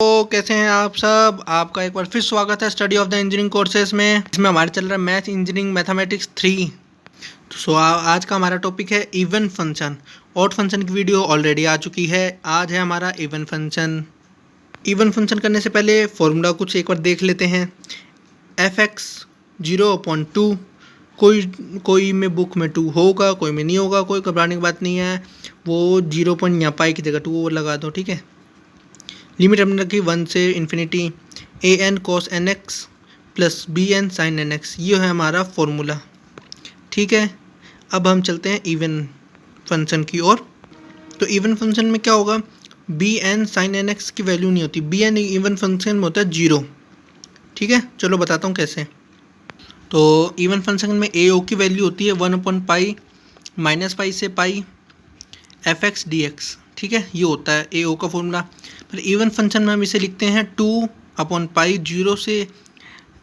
तो कैसे हैं आप सब। आपका एक बार फिर स्वागत है study of the engineering courses में। इसमें हमारे चल रहा है मैथ इंजीनियरिंग मैथमेटिक्स 3। आज का हमारा टॉपिक है इवन फंक्शन। ऑड फंक्शन की वीडियो ऑलरेडी आ चुकी है। आज है हमारा इवन फंक्शन। इवन फंक्शन करने से पहले फॉर्मूला कुछ एक बार देख लेते हैं। fx 0/2 कोई में बुक में 2 होगा, कोई में नहीं होगा, कोई घबराने की बात नहीं है। वो 0 पॉइंट यहाँ पाई की जगह 2 वो लगा दो, ठीक है। लिमिट हमने रखी 1 से infinity an cos nx plus bn sin nx। ये है हमारा फॉर्मूला, ठीक है। अब हम चलते हैं इवन फंक्शन की ओर। तो इवन फंक्शन में क्या होगा, bn sin nx की वैल्यू नहीं होती। bn इवन फंक्शन में होता है 0, ठीक है। चलो बताता हूँ कैसे। तो इवन फंक्शन में ao की वैल्यू होती है 1/पाई माइनस पाई से पाई fx dx, ठीक है। ये होता है ao का फॉर्मूला। पर इवन फंक्शन में हम इसे लिखते हैं 2/पाई 0 से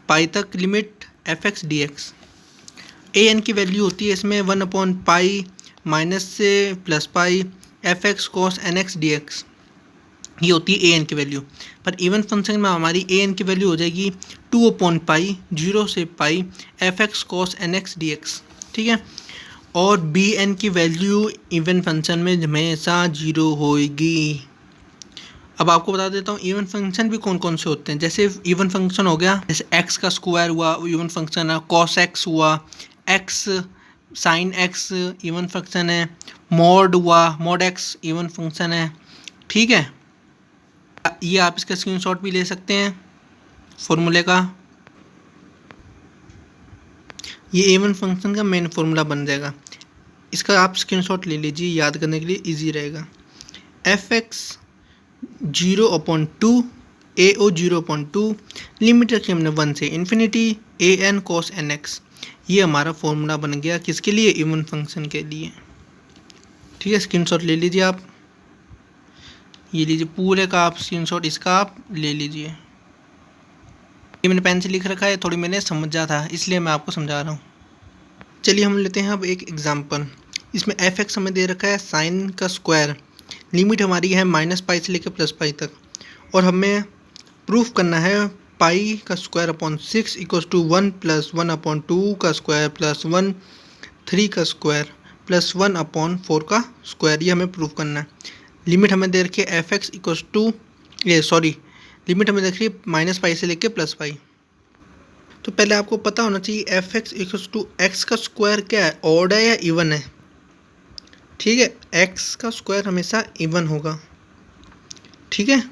पाई तक लिमिट fx dx। an की वैल्यू होती है इसमें 1/पाई माइनस से plus pi fx cos nx dx। ये होती है an की वैल्यू। पर इवन फंक्शन में हमारी an की वैल्यू हो जाएगी 2/पाई 0 से पाई fx cos nx dx, ठीक है। और bn की वैल्यू इवन फंक्शन में हमेशा 0 होएगी। अब आपको बता देता हूँ इवन फंक्शन भी कौन कौन से होते हैं। जैसे इवन फंक्शन हो गया, जैसे x का स्क्वायर हुआ इवन फंक्शन है, cos x हुआ, x sin x even function है, मॉड हुआ मॉड x इवन फंक्शन है, ठीक है। ये आप इसका स्क्रीनशॉट भी ले सकते हैं फॉर्मूले का। ये इवन फंक्शन का मेन फॉर्मूला बन जाएगा। इसका आप स्क्रीनशॉट ले लीजिए, याद करने के लिए इजी रहेगा। fx 0/2 ao 0/2 लिमिट रखी हमने 1 से इन्फिनिटी an cos nx। ये हमारा फॉर्मूला बन गया किसके लिए, इवन फंक्शन के लिए, ठीक है। स्क्रीनशॉट ले लीजिए आप, ये लीजिए पूरे का आप स्क्रीनशॉट इसका आप ले लीजिए। ये मैंने पेन से लिख रखा है, थोड़ी मैंने समझा था इसलिए मैं आपको समझा रहा हूँ। चलिए हम लेते हैं अब एक एग्जांपल। इसमें fx हमें दे रखा है साइन का स्क्वायर। लिमिट हमारी है -पाई से लेकर +पाई तक। और हमें प्रूफ करना है पाई का स्क्वायर अपॉन 6 इक्वल्स टू 1 + 1/2 का स्क्वायर प्लस 1 3 का स्क्वायर प्लस 1/4 का स्क्वायर। ये हमें प्रूफ करना है। लिमिट हमें दे रखी है fx इक्वल्स टू लिमिट हमें देख रही है -पाई से लेकर +पाई। तो पहले आपको पता होना चाहिए fx इक्वल्स टू x का स्क्वायर क्या है, ऑड है या इवन है, ठीक है। x का स्क्वायर हमेशा इवन होगा, ठीक है।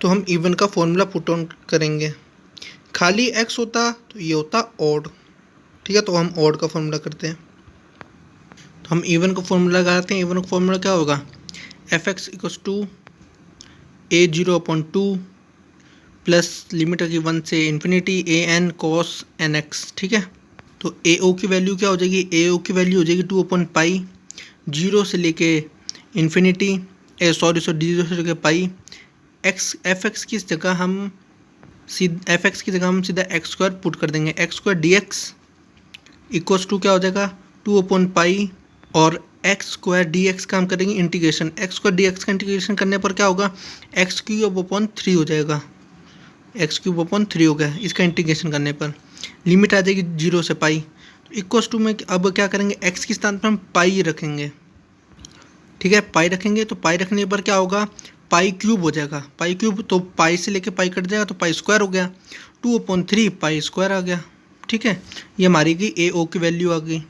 तो हम इवन का फॉर्मूला पुट ऑन करेंगे। खाली x होता तो ये होता ऑड, ठीक है। तो हम ऑड का फॉर्मूला करते हैं। तो हम इवन का फॉर्मूला लगाते हैं। इवन का फॉर्मूला क्या होगा, fx equals to a 0/2 plus limit की 1 से इन्फिनिटी an cos nx, ठीक है। तो ao की वैल्यू क्या हो जाएगी, ao की वैल्यू हो जाएगी 2/पाई 0 से लेके इन्फिनिटी 0 से लेके पाई। fx की जगह हम सीधा x² पुट कर देंगे। x² dx इक्वल्स टू क्या हो जाएगा 2/पाई और x² dx का हम करेंगे इंटीग्रेशन। x² dx का इंटीग्रेशन करने पर क्या होगा, x³ हो जाएगा। x³ हो गया इसका इंटीग्रेशन करने पर। लिमिट आ जाएगी 0 से पाई। तो इक्वल्स टू में अब क्या करेंगे, x के स्थान पर हम पाई रखेंगे, ठीक है। पाई रखेंगे तो पाई रखने पर क्या होगा, पाई क्यूब हो जाएगा। पाई क्यूब तो पाई से लेके पाई कट जाएगा तो पाई स्क्वायर हो गया। 2/3 पाई स्क्वायर आ गया, ठीक है। ये हमारी की ao की वैल्यू आ गई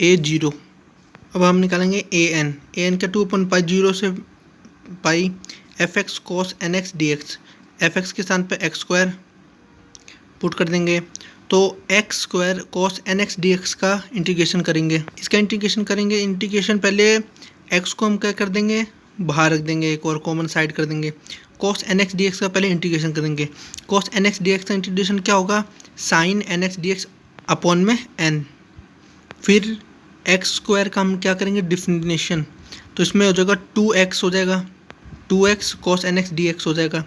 a0। अब हम निकालेंगे an का 2/पाई 0 से पाई fx cos nx dx। fx के स्थान पे x² पुट कर देंगे। तो x² cos nx dx का इंटीग्रेशन करेंगे। इसका इंटीग्रेशन करेंगे, इंटीग्रेशन पहले x को हम क्या कर देंगे, बाहर रख देंगे, एक और कॉमन साइड कर देंगे। cos nx dx का पहले इंटीग्रेशन करेंगे। cos nx dx का इंटीग्रेशन क्या होगा, sin nx dx अपॉन में n। फिर x² का हम क्या करेंगे, डिफिनेशन। तो इसमें हो जाएगा 2x हो जाएगा, 2x cos nx dx हो जाएगा।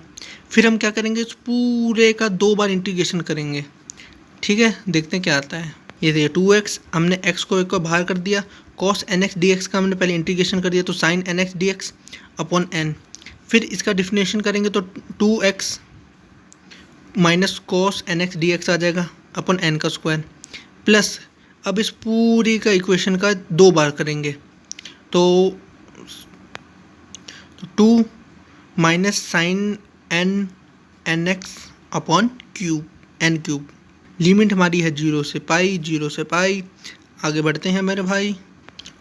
फिर हम क्या करेंगे, इस पूरे का 2 बार इंटीग्रेशन करेंगे, ठीक है। देखते हैं क्या आता है। ये देखिए 2x हमने x को एक को बाहर कर दिया, cos nx dx का हमने पहले इंटीग्रेशन कर दिया तो sin nx dx upon n। फिर इसका डिफिनेशन करेंगे तो 2x minus cos n x d x आ जाएगा अपन एन का स्क्वायर, प्लस अब इस पूरी का इक्वेशन का 2 बार करेंगे तो 2 minus sine n x upon cube n cube. Limit हमारी है 0 से पाई, 0 से पाई। आगे बढ़ते हैं मेरे भाई,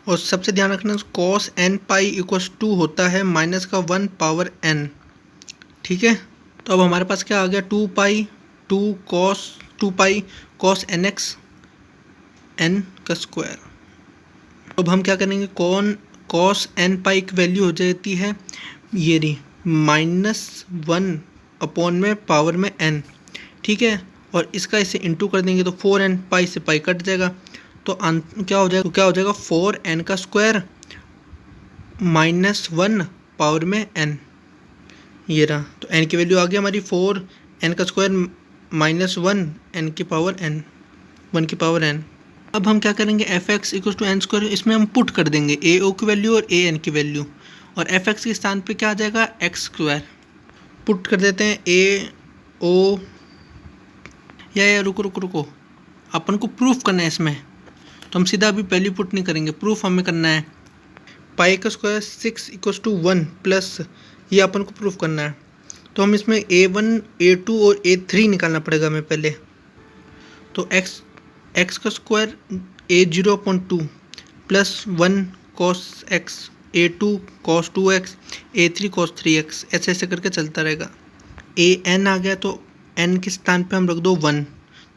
और सबसे ध्यान रखना कॉस एन पाई इक्वल्स 2 होता है माइनस का 1 पावर एन, ठीक है। तो अब हमारे पास क्या आ गया, 2 pi cos n x n का स्क्वायर। अब हम क्या करेंगे, कॉस एन पाई की वैल्यू हो जाती है ये रही -1 अपॉन में पावर में एन, ठीक है। और इसका इसे इंटू कर देंगे तो 4n, पाई से पाई कट जाएगा तो क्या हो जाएगा 4n का स्क्वायर -1 पावर में n, ये रहा। तो n की वैल्यू आ गई हमारी 4n का स्क्वायर -1 n की पावर n, 1 की पावर n। अब हम क्या करेंगे, f(x) = n स्क्वायर, इसमें हम पुट कर देंगे a(o) की वैल्यू और a(n) की वैल्यू, और f(x) के स्थान पे क्या आ जाएगा, x स्क्वायर। पुट कर देते हैं a(o) या रुको अपन को प्रूफ करना है इसमें, तो हम सीधा अभी वैल्यू पुट नहीं करेंगे, प्रूफ हमें करना है। पाई का स्क्वायर 6 = 1 प्लस ये अपन को प्रूफ करना है, तो हम इसमें a1 a2 और a3 निकालना पड़ेगा हमें पहले। तो x का square a0/2 plus 1 cos x, a2 cos 2x, a3 cos 3x, ऐसे ऐसे करके चलता रहेगा। an आ गया तो n के स्थान पे हम रख दो 1,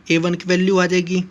a1 की वैल्यू आ जाएगी